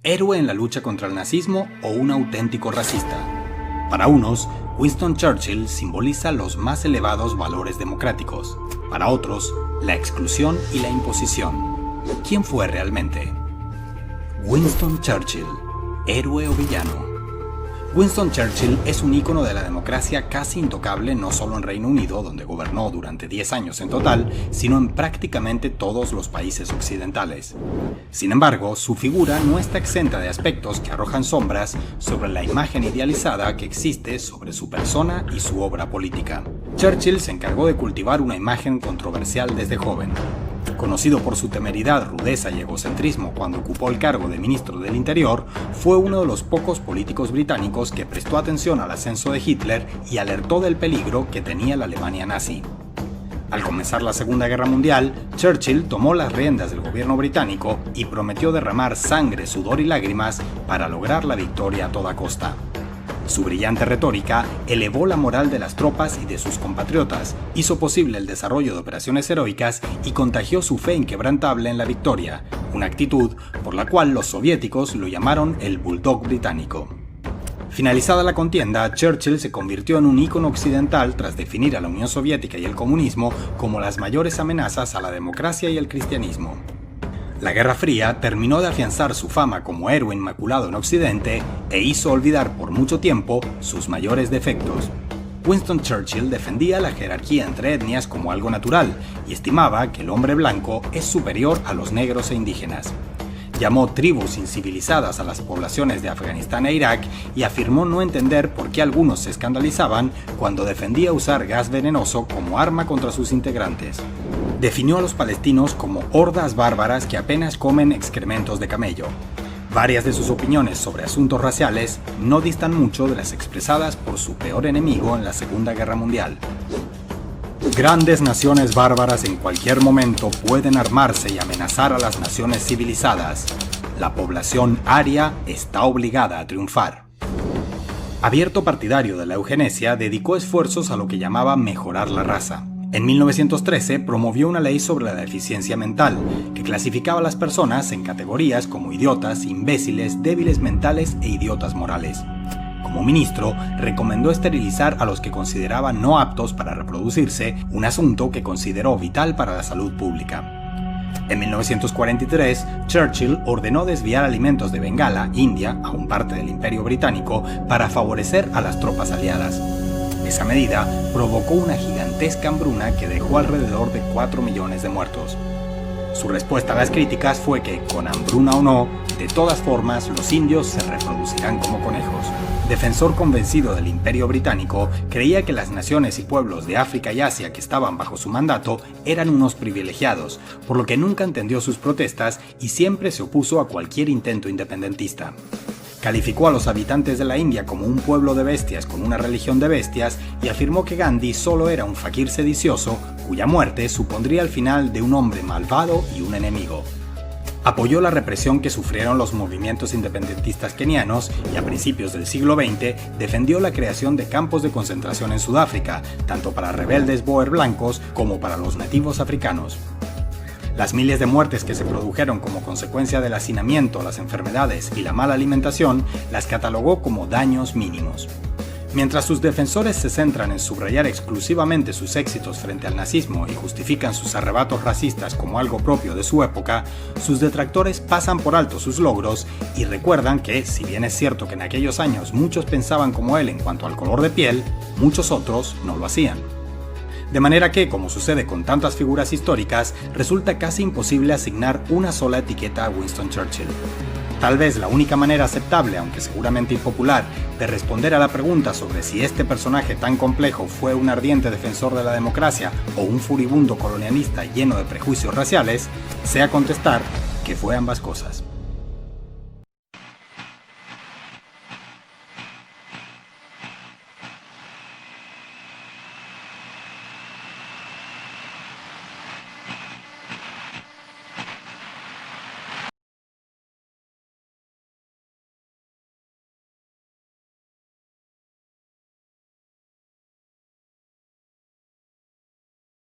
héroe en la lucha contra el nazismo o un auténtico racista. Para unos, Winston Churchill simboliza los más elevados valores democráticos. Para otros, la exclusión y la imposición. ¿Quién fue realmente? Winston Churchill, héroe o villano. Winston Churchill es un ícono de la democracia casi intocable no solo en Reino Unido, donde gobernó durante 10 años en total, sino en prácticamente todos los países occidentales. Sin embargo, su figura no está exenta de aspectos que arrojan sombras sobre la imagen idealizada que existe sobre su persona y su obra política. Churchill se encargó de cultivar una imagen controversial desde joven. Conocido por su temeridad, rudeza y egocentrismo cuando ocupó el cargo de ministro del Interior, fue uno de los pocos políticos británicos que prestó atención al ascenso de Hitler y alertó del peligro que tenía la Alemania nazi. Al comenzar la Segunda Guerra Mundial, Churchill tomó las riendas del gobierno británico y prometió derramar sangre, sudor y lágrimas para lograr la victoria a toda costa. Su brillante retórica elevó la moral de las tropas y de sus compatriotas, hizo posible el desarrollo de operaciones heroicas y contagió su fe inquebrantable en la victoria, una actitud por la cual los soviéticos lo llamaron el Bulldog británico. Finalizada la contienda, Churchill se convirtió en un ícono occidental tras definir a la Unión Soviética y el comunismo como las mayores amenazas a la democracia y el cristianismo. La Guerra Fría terminó de afianzar su fama como héroe inmaculado en Occidente e hizo olvidar por mucho tiempo sus mayores defectos. Winston Churchill defendía la jerarquía entre etnias como algo natural y estimaba que el hombre blanco es superior a los negros e indígenas. Llamó tribus incivilizadas a las poblaciones de Afganistán e Irak y afirmó no entender por qué algunos se escandalizaban cuando defendía usar gas venenoso como arma contra sus integrantes. Definió a los palestinos como hordas bárbaras que apenas comen excrementos de camello. Varias de sus opiniones sobre asuntos raciales no distan mucho de las expresadas por su peor enemigo en la Segunda Guerra Mundial. Grandes naciones bárbaras en cualquier momento pueden armarse y amenazar a las naciones civilizadas. La población aria está obligada a triunfar. Abierto partidario de la eugenesia, dedicó esfuerzos a lo que llamaba mejorar la raza. En 1913 promovió una ley sobre la deficiencia mental, que clasificaba a las personas en categorías como idiotas, imbéciles, débiles mentales e idiotas morales. Como ministro, recomendó esterilizar a los que consideraba no aptos para reproducirse, un asunto que consideró vital para la salud pública. En 1943, Churchill ordenó desviar alimentos de Bengala, India, aún parte del Imperio Británico, para favorecer a las tropas aliadas. Esa medida provocó una gigantesca hambruna que dejó alrededor de 4 millones de muertos. Su respuesta a las críticas fue que, con hambruna o no, de todas formas los indios se reproducirán como conejos. Defensor convencido del Imperio Británico, creía que las naciones y pueblos de África y Asia que estaban bajo su mandato eran unos privilegiados, por lo que nunca entendió sus protestas y siempre se opuso a cualquier intento independentista. Calificó a los habitantes de la India como un pueblo de bestias con una religión de bestias y afirmó que Gandhi solo era un faquir sedicioso cuya muerte supondría el final de un hombre malvado y un enemigo. Apoyó la represión que sufrieron los movimientos independentistas kenianos y a principios del siglo XX defendió la creación de campos de concentración en Sudáfrica, tanto para rebeldes boer blancos como para los nativos africanos. Las miles de muertes que se produjeron como consecuencia del hacinamiento, las enfermedades y la mala alimentación las catalogó como daños mínimos. Mientras sus defensores se centran en subrayar exclusivamente sus éxitos frente al nazismo y justifican sus arrebatos racistas como algo propio de su época, sus detractores pasan por alto sus logros y recuerdan que, si bien es cierto que en aquellos años muchos pensaban como él en cuanto al color de piel, muchos otros no lo hacían. De manera que, como sucede con tantas figuras históricas, resulta casi imposible asignar una sola etiqueta a Winston Churchill. Tal vez la única manera aceptable, aunque seguramente impopular, de responder a la pregunta sobre si este personaje tan complejo fue un ardiente defensor de la democracia o un furibundo colonialista lleno de prejuicios raciales, sea contestar que fue ambas cosas.